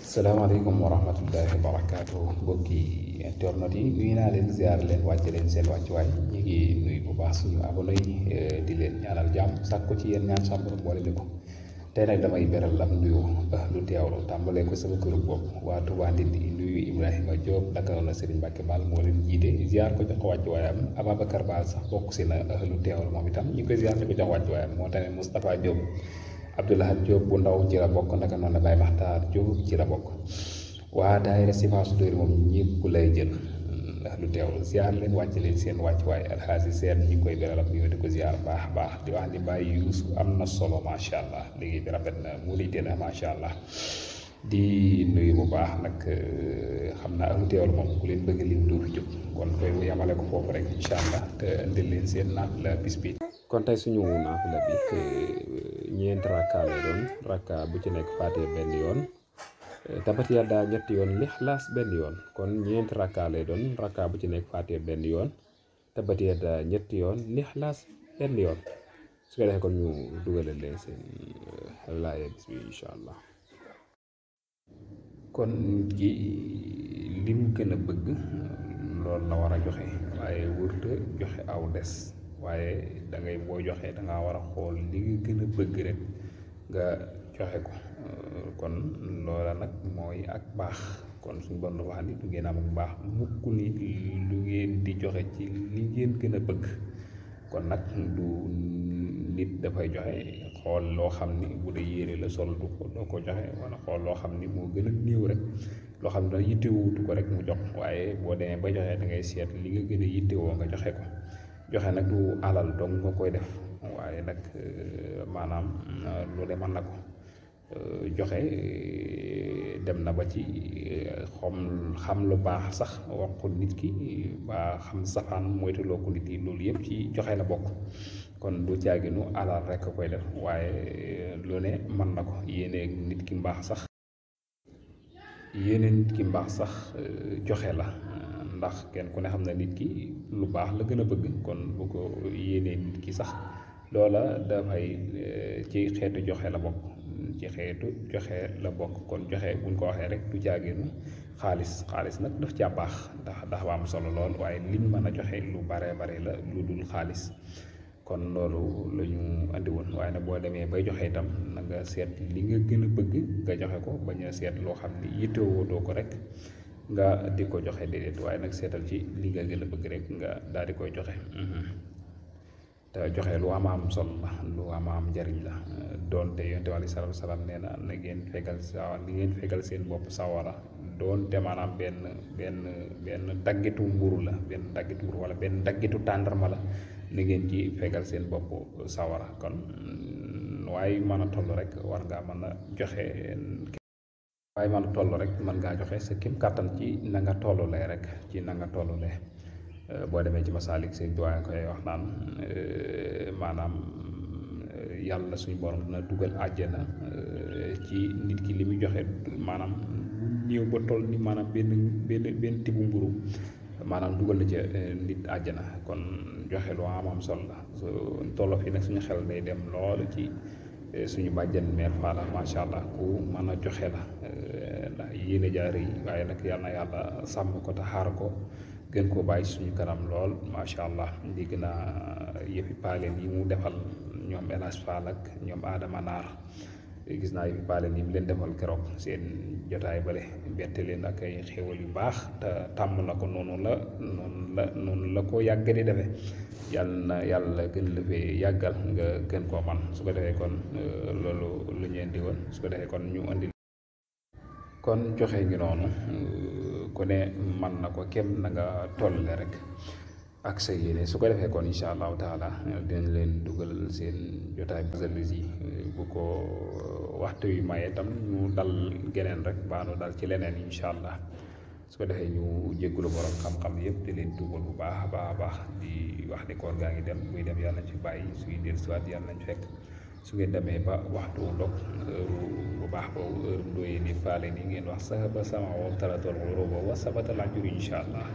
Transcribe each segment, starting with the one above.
salaamaaleykum wa rahmatullahi wa barakaatu mbokki internet yi nuyu naa leen ziar leen wàcce leen seen wàccuwaay ñu ngi nuyu bu baax suñu abonné yi di leen ñaanal jàmm sàkku ci yéen ñaan sàmm boole ñu ko tey nag damay beral am nuyu lu teewlu tàmbalee ko sama këru bopp waa Touba Ndindi nuyu Ibrahima Diop naka la Serigne Mbacke Ball moo leen jiite ziar ko jox ko wàccuwaayam Ababacar Ball sax bokk si na lu teewlu moom itam ñu koy ziar di ko jox wàccuwaayam moo tax ne Moustapha Diop Abdoulaye Diop bu ndaw ci la bokk naka noonu Baye Makhtar Diop ci la bokk waa daayira Sifa su dóori moom ñëpp lay jël lu teewlu ziar leen wàcc leen seen wàccuwaay alxaasi seen ñu ngi koy beral ak yow di ko ziar baax baax di wax ni Baye Youssou am na solo macha allah liggéey bi rafet na mu lay na macha allah di nuyu bu baax nag xam naa lu teewlu moom ku leen bëgg lim du fi jóg kon koy yamale ko foofu rek incha allah te indil leen seen naafila bis bi. kon tey suñu naafila bi ñeent rakka lay doon rakka bu ci nekk faatee benn yoon tabat yàlla ñetti yoon lixlaas benn yoon kon ñeent rakka lay doon rakka bu ci nekk faatee benn yoon tabat yàlla ñetti yoon lixlaas benn yoon su ko defee kon ñu dugalal leen seen laaya bis bi incha allah. kon nit ki li mu gën a bëgg loolu la war a joxe waaye wërta joxe aw des waaye da ngay boo joxee da ngaa war a xool li nga gën a bëgg rek nga joxe ko kon loola nag mooy ak baax kon suñu bon lu wax ni du ngeen am ak baax mukk ni lu ngeen di joxe ci li ngeen gën a bëgg kon nag du nit dafay joxe xool loo xam ni bu dee yére la sol du ko doo ko joxe wala xool loo xam ni moo gën a néew rek loo xam ne da yittewuutu ko rek mu jox waaye boo demee ba joxe da ngay seet li nga gën a yittewoo nga joxe ko joxe nag du alal dong nga koy def waaye nag maanaam lu de mën na ko joxe dem na ba ci xam lu baax sax wax ko nit ki ba xam safaan moytuloo ko nit yi loolu yëpp ci joxe la bokk kon du caaginu alal rek koy def waaye lu ne mën na ko yéene nit ki mbaax sax joxe la ndax kenn ku ne xam na nit ki lu baax la gën a bëgg kon bu ko yéenee nit ki sax loola dafay ci xeetu joxe la bokk kon joxe buñ ko waxee rek du caaginu xaalis nag daf caa baax ndax dafa am solo lool waaye liñ mën a joxe lu bare la lu dul xaalis kon loolu la ñu andi woon waaye nag boo demee bay joxe itam na nga seet li nga gën a bëgg nga joxe ko bañ a seet loo xam ni yittewoo doo ko rek nga di ko joxe déedéet waaye nag seetal ci li nga gën a bëgg rek nga daal di koy joxe te joxe lu am solo la lu am njariñ la doonte yonent bi alayhi salaatu salaam nee na ngeen fegal seen bopp sawara doonte maanaam benn daggitu mburu la wala benn daggitu tàndarma la na ngeen ci fegal seen bopp sawara kon waaye mën a toll rek war ngaa mën a joxe waaye mën a toll rek mën ngaa joxe sa kim kàttan ci na nga tollulee rek boo demee ci masaalik seen doyen koy wax naan maanaam yàlla suñu borom dina dugal àjjana ci nit ki li muy joxe maanaam ñëw ba toll ni maanaam benn tibu mburu maanaam dugal na ca nit àjjana kon joxe lu am solo la su tolloo fi nag suñu xel day dem loolu ci suñu bàjjan meer Faala macha allah ku mën a joxe la ndax yéene jaar yi waaye nag yal na yàlla sàmm ko te xaar ko gën koo bàyyi suñu kanam lool macha allah di gën a yëfi paaleen yi mu defal ñoom El Hadj Fall ak ñoom Adama Naar gis naa yëfi paaleen yi mu leen defal keroog seen jotaay bale bette leen ak ay xéwal yu baax te tàmm na ko noonu la ko yàgg di defee yàlla gën la fee yàggal nga gën koo man su ko defee kon loolu lu ñu indi woon su ko defee kon ñu indi kon joxe ngi noonu ku ne man na ko kem na nga tollale rek ak sa yéene su ko defee kon incha allahu taala dinañ leen dugal seen jotaay basalis yi bu ko waxtu yu maye tam ñu dal geneen rek baanu dal ci leneen incha allah su ko defee ñu jéggulu borom xam-xam yëpp di leen tuubal bu baax a baax di wax ni koor gaa ngi dem buy dem yàlla nañ ci bàyyi suy dellusiwaat yàlla nañ fekk su ngeen demee ba waxtu ndog bu baax boobu heure ndooyee ni faale ni ngeen wax sahaba sama wa talatul ghuruba wa sabatal ajru incha allah.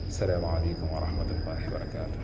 Asalaamaaleykum wa rahmatullahi wa barakaatu.